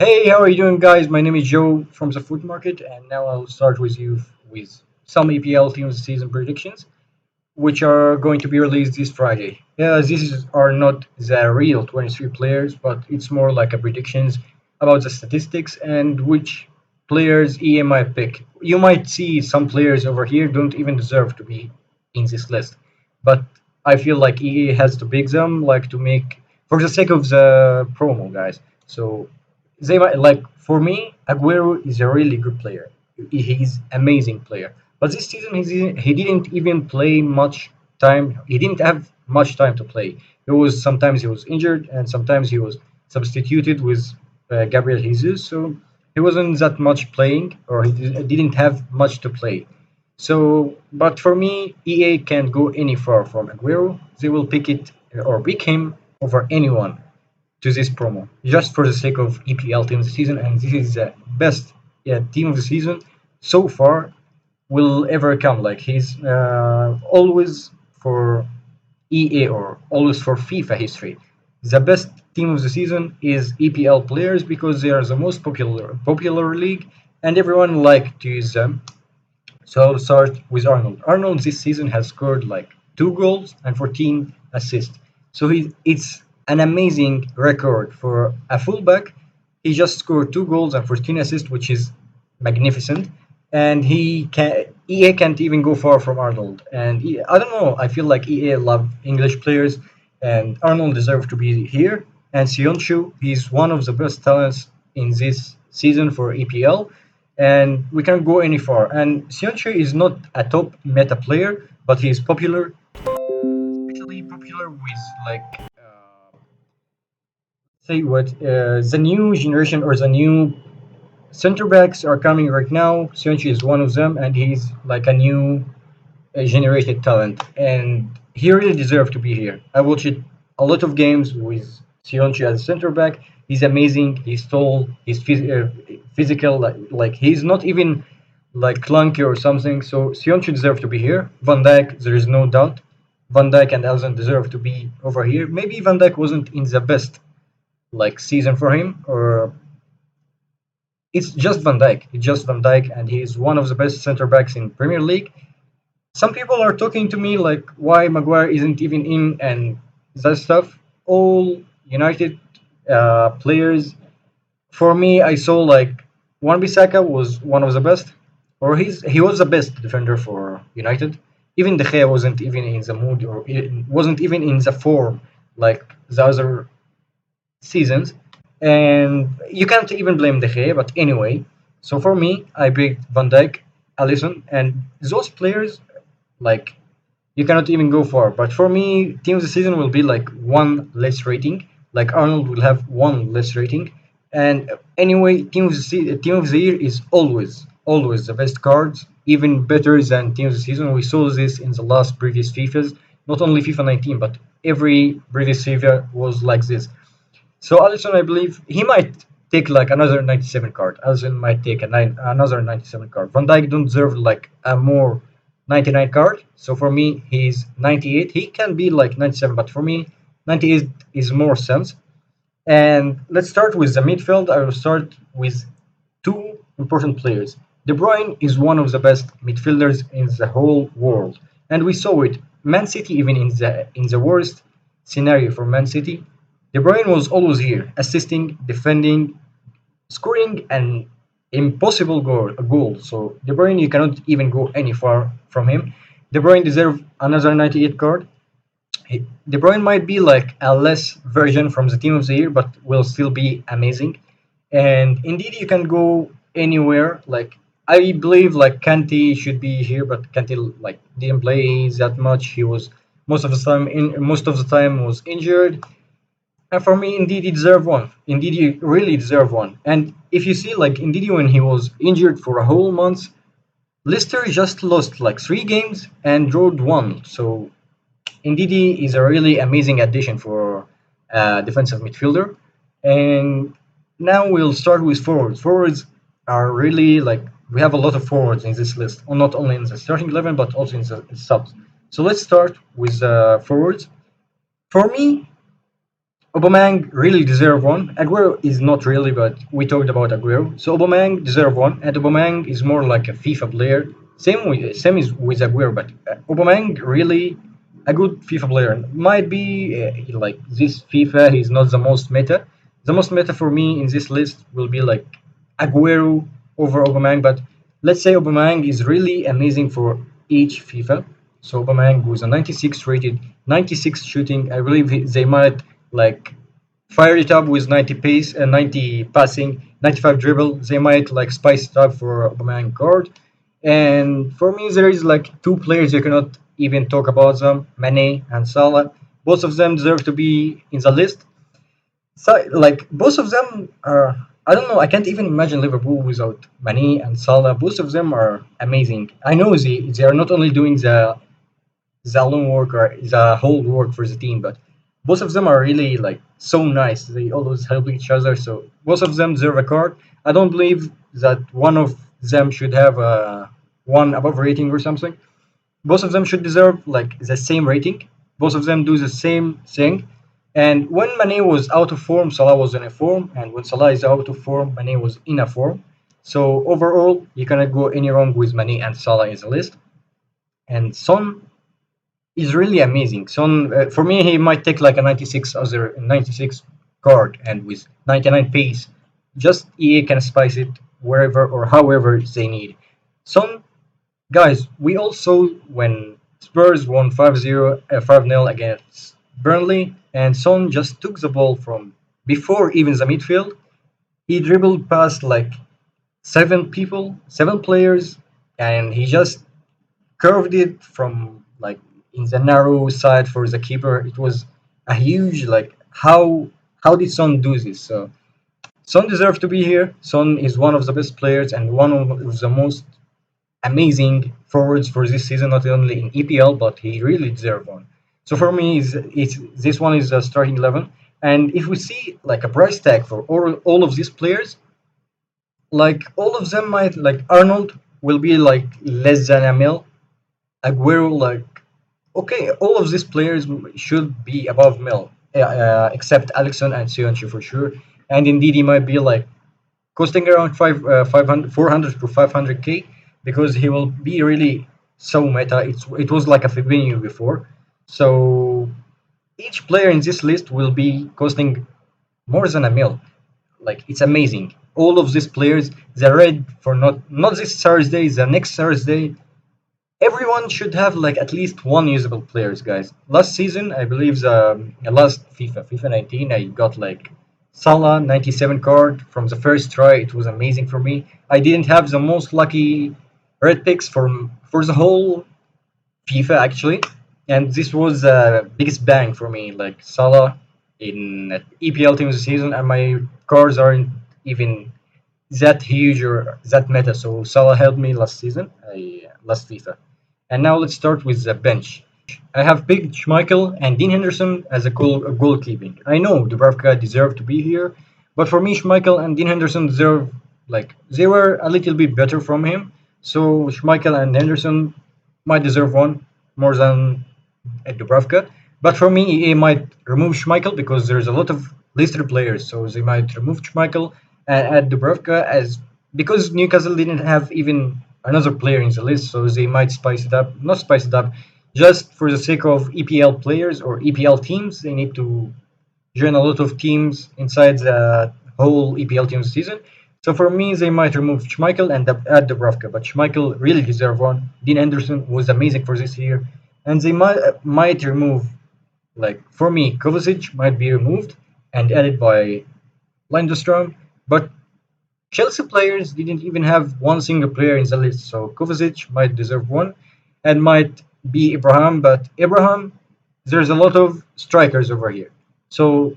Hey, how are you doing, guys? My name is Joe from the Food Market, and now I'll start with you with some EPL teams season predictions, which are going to be released this Friday. Yeah, are not the real 23 players, but it's more like a predictions about the statistics and which players EA might pick. You might see some players over here don't even deserve to be in this list, but I feel like EA has to pick them, like to make for the sake of the promo, guys. So they might like for me, Aguero is a really good player. He's amazing player. But this season he didn't even play much time. He didn't have much time to play. He was sometimes he was injured and sometimes he was substituted with Gabriel Jesus. So he wasn't that much playing, or didn't have much to play. So, but for me, EA can't go any far from Aguero. They will pick it or pick him over anyone to this promo just for the sake of EPL team of the season, and this is the best team of the season so far will ever come. Like he's always for EA or always for FIFA history. The best team of the season is EPL players because they are the most popular league, and everyone like to use them. So I'll start with Arnold. Arnold this season has scored like 2 goals and 14 assists. So it's an amazing record for a fullback. He just scored 2 goals and 14 assists, which is magnificent. And EA can't even go far from Arnold. And I don't know. I feel like EA love English players, and Arnold deserves to be here. And Sionchu, he's one of the best talents in this season for EPL, and we can't go any far. And Sionchu is not a top meta player, but he's popular, especially popular with like say what the new generation or the new center backs are coming right now. Sionchu is one of them, and he's like a new generated talent, and he really deserves to be here. I watched a lot of games with Sionchu as center back. He's amazing. He's tall. He's physical. Like he's not even like clunky or something. So Sionchu deserves to be here. Van Dijk, there is no doubt. Van Dijk and Alisson deserve to be over here. Maybe Van Dijk wasn't in the best like season for him, or it's just Van Dijk. It's just Van Dijk, and he's one of the best center backs in Premier League. Some people are talking to me like why Maguire isn't even in and that stuff. All United players. For me, I saw like Wan-Bissaka was one of the best, or he was the best defender for United. Even De Gea wasn't even in the mood, or wasn't even in the form like the other seasons, and you can't even blame De Gea. But anyway, so for me, I picked Van Dijk, Alisson, and those players like you cannot even go far. But for me, team of the season will be like one less rating. Like Arnold will have one less rating. And anyway, team of the year is always the best cards, even better than team of the season. We saw this in the last previous FIFAs, not only FIFA 19, but every previous FIFA was like this. So Allison, I believe he might take like another 97 card. Allison might take another 97 card. Van Dijk don't deserve like a more 99 card. So for me, he's 98. He can be like 97, but for me, 98 is more sense. And let's start with the midfield. I will start with two important players. De Bruyne is one of the best midfielders in the whole world, and we saw it. Man City, even in the worst scenario for Man City, De Bruyne was always here, assisting, defending, scoring an impossible goal. So De Bruyne, you cannot even go any far from him. De Bruyne deserves another 98 card. De Bruyne might be like a less version from the team of the year, but will still be amazing. And indeed, you can go anywhere. Like I believe, like Kante should be here, but Kante like didn't play that much. He was most of the time was injured. And for me, indeed, he deserved one. Indeed, he really deserved one. And if you see, like indeed, when he was injured for a whole month, Leicester just lost like 3 games and drawed one. So Ndidi is a really amazing addition for a defensive midfielder. And now we'll start with forwards. Forwards are really like we have a lot of forwards in this list, not only in the starting 11 but also in the subs. So let's start with forwards. For me, Aubameyang really deserve one. Aguero is not really, but we talked about Aguero. So Aubameyang deserve one, and Aubameyang is more like a FIFA player. Same is with Aguero, but Aubameyang really a good FIFA player. Might be like this FIFA, he's not the most meta. The most meta for me in this list will be like Aguero over Aubameyang, but let's say Aubameyang is really amazing for each FIFA. So Aubameyang was a 96 rated, 96 shooting. I believe they might like fire it up with 90 pace and 90 passing, 95 dribble. They might like spice it up for Aubameyang guard. And for me, there is like two players you cannot even talk about them, Mane and Salah. Both of them deserve to be in the list. So, like both of them are, I don't know. I can't even imagine Liverpool without Mane and Salah. Both of them are amazing. I know they are not only doing the lone work or the whole work for the team, but both of them are really like so nice. They always help each other. So both of them deserve a card. I don't believe that one of them should have a one above rating or something. Both of them should deserve like the same rating. Both of them do the same thing. And when Mane was out of form, Salah was in a form, and when Salah is out of form, Mane was in a form. So overall, you cannot go any wrong with Mane and Salah in the list. And Son is really amazing. Son, for me, he might take like a 96 card, and with 99 pace, just EA can spice it wherever or however they need. Son, guys, we all saw when Spurs won 5-0, 5-0 against Burnley, and Son just took the ball from before even the midfield. He dribbled past like seven people, seven players, and he just curved it from like in the narrow side for the keeper. It was a huge like how did Son do this? So Son deserves to be here. Son is one of the best players and one of the most amazing forwards for this season, not only in EPL, but he really deserves one. So for me, it's this one is a starting 11. And if we see like a price tag for all of these players, like all of them might like Arnold will be like less than a mil. Aguero like okay, all of these players should be above mil, except Alex and Sionchi for sure. And indeed, he might be like costing around 500, 400 to 500k because he will be really so meta. It was like a Fabinho before. So each player in this list will be costing more than a mil. Like it's amazing. All of these players, they're red for not this Thursday, the next Thursday. Everyone should have like at least one usable players, guys. Last season, I believe last FIFA 19, I got like Salah 97 card from the first try. It was amazing for me. I didn't have the most lucky red picks for the whole FIFA actually, and this was the biggest bang for me. Like Salah in EPL teams this season, and my cards aren't even that huge or that meta. So Salah helped me last season, last FIFA. And now let's start with the bench. I have picked Schmeichel and Dean Henderson as a goalkeeping. I know Dubravka deserved to be here, but for me, Schmeichel and Dean Henderson deserve like they were a little bit better from him. So Schmeichel and Henderson might deserve one more than Dubravka. But for me, EA might remove Schmeichel because there's a lot of Leicester players, so they might remove Schmeichel and add Dubravka as because Newcastle didn't have even another player in the list, so they might spice it up. Not spice it up, just for the sake of EPL players or EPL teams, they need to join a lot of teams inside the whole EPL team season. So for me, they might remove Schmeichel and add Dubravka, but Schmeichel really deserve one. Dean Anderson was amazing for this year, and they might remove like for me, Kovacic might be removed and added by Lindstrom, but Chelsea players didn't even have one single player in the list, so Kovacic might deserve one and might be Abraham, but Abraham, there's a lot of strikers over here. So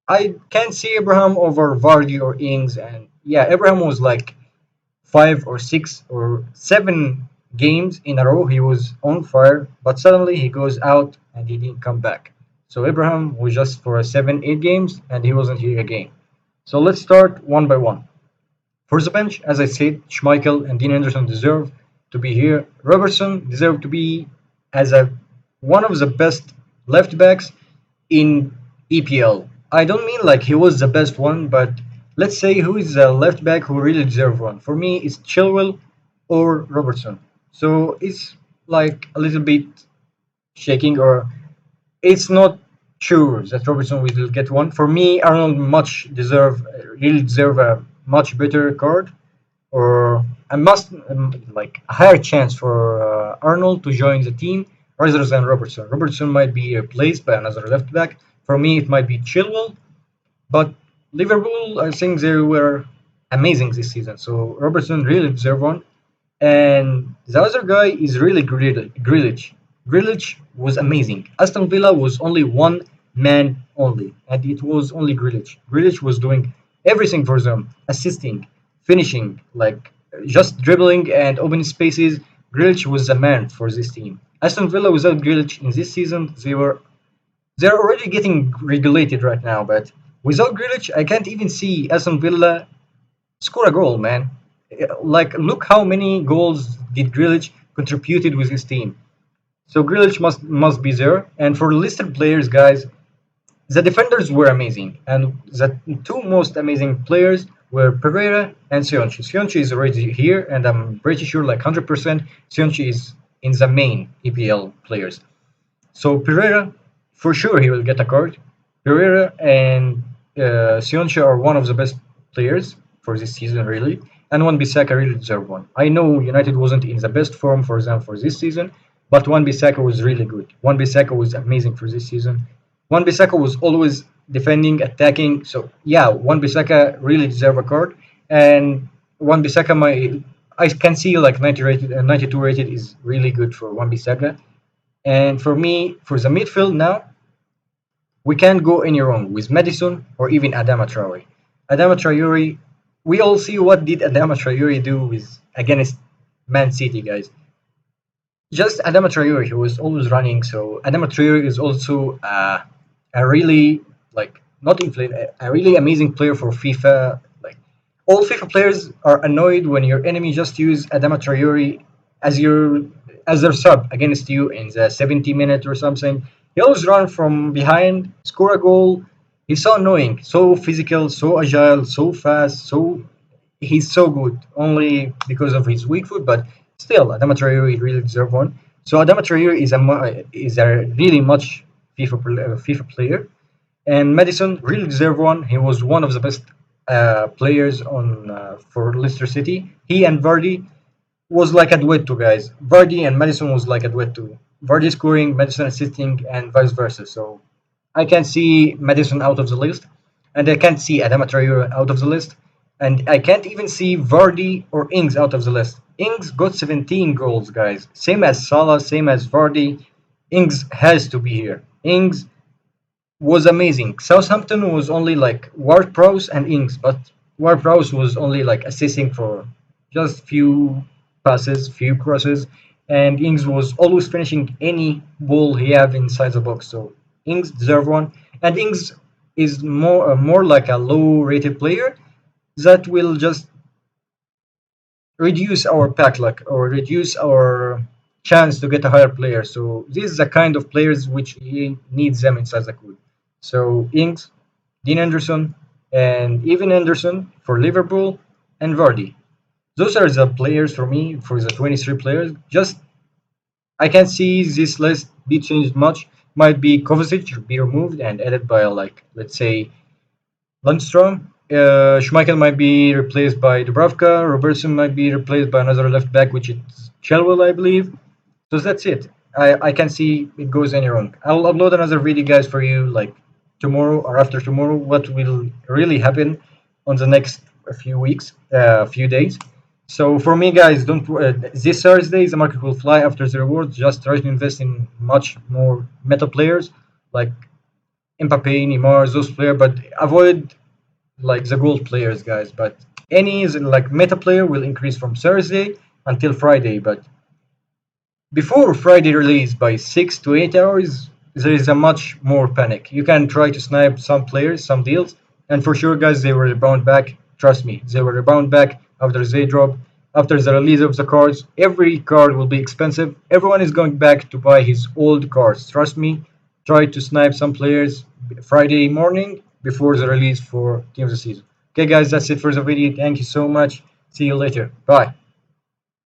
I can't see Abraham over Vardy or Ings, and yeah, Abraham was like 5 or 6 or 7 games in a row he was on fire, but suddenly he goes out and he didn't come back. So Abraham was just for a 7, 8 games and he wasn't here again. So let's start one by one. For the bench, as I said, Schmeichel and Dean Henderson deserve to be here. Robertson deserved to be as a one of the best left backs in EPL. I don't mean like he was the best one, but let's say who is the left back who really deserve one. For me, it's Chilwell or Robertson. So it's like a little bit shaking, or it's not sure that Robertson will get one. For me, Arnold really deserve a much better card, or I must like a higher chance for Arnold to join the team rather than Robertson. Robertson might be replaced by another left back. For me, it might be Chilwell, but Liverpool, I think they were amazing this season. So Robertson really deserve one. And the other guy is really Grealish. Grealish was amazing. Aston Villa was only one man only, and it was only Grealish. Grealish was doing everything for them, assisting, finishing, like just dribbling and opening spaces. Grealish was the man for this team. Aston Villa without Grealish in this season, they're already getting regulated right now, but without Grealish, I can't even see Aston Villa score a goal, man. Like, look how many goals did Grealish contributed with his team. So Grealish must be there. And for listed players, guys, the defenders were amazing, and the two most amazing players were Pereira and Sionchi. Sionchi is already here, and I'm pretty sure, like 100%, Sionchi is in the main EPL players. So Pereira, for sure, he will get a card. Pereira and Sioncha are one of the best players for this season, really. And Wan-Bissaka really deserve one. I know United wasn't in the best form for them for this season, but Wan-Bissaka was really good. Wan-Bissaka was amazing for this season. Wan-Bissaka was always defending, attacking. So yeah, Wan-Bissaka really deserve a card. And Wan-Bissaka, I can see like 90 rated and 92 rated is really good for Wan-Bissaka. And for me, for the midfield now, we can't go any wrong with Madison or even Adama Traore. Adama Traore, we all see what did Adama Traore do with against Man City, guys. Just Adama Traore, he was always running. So Adama Traore is also a really like not inflated, a really amazing player for FIFA. Like all FIFA players are annoyed when your enemy just use Adama Traore as your as their sub against you in the 70 minute or something. He always run from behind, score a goal. He's so annoying, so physical, so agile, so fast, so he's so good only because of his weak foot, but still, Adama Traore really deserve one. So Adama Traore is a really much FIFA player, and Madison really deserve one. He was one of the best players on for Leicester City. He and Vardy was like a duetto, guys. Vardy and Madison was like a duetto. Vardy scoring, Madison assisting, and vice versa. So I can see Madison out of the list, and I can't see Adama Traore out of the list, and I can't even see Vardy or Ings out of the list. Ings got 17 goals, guys. Same as Salah, same as Vardy. Ings has to be here. Ings was amazing. Southampton was only like Ward-Prowse and Ings, but Ward-Prowse was only like assisting for just few passes, few crosses, and Ings was always finishing any ball he have inside the box. So Ings deserve one, and Ings is more like a low-rated player that will just reduce our pack luck or reduce our chance to get a higher player. So this is the kind of players which he needs them inside the code. So Ings, Dean Anderson, and even Anderson for Liverpool and Vardy. Those are the players for me for the 23 players. Just I can't see this list be changed much. Might be Kovacic be removed and added by like let's say Lundstrom. Schmeichel might be replaced by Dubravka. Robertson might be replaced by another left back, which is Chilwell, I believe. So that's it. I can't see it goes any wrong. I'll upload another video, guys, for you like tomorrow or after tomorrow. What will really happen on the next few weeks, few days. So for me, guys, don't this Thursday the market will fly after the rewards. Just try to invest in much more meta players like Mbappe, Neymar, those players, but avoid like the gold players, guys. But any like meta player will increase from Thursday until Friday. But before Friday release by 6 to 8 hours, there is a much more panic. You can try to snipe some players, some deals, and for sure, guys, they will rebound back. Trust me, they will rebound back after they drop. After the release of the cards, every card will be expensive. Everyone is going back to buy his old cards. Trust me, try to snipe some players Friday morning before the release for Team of the Season. Okay, guys, that's it for the video. Thank you so much. See you later. Bye.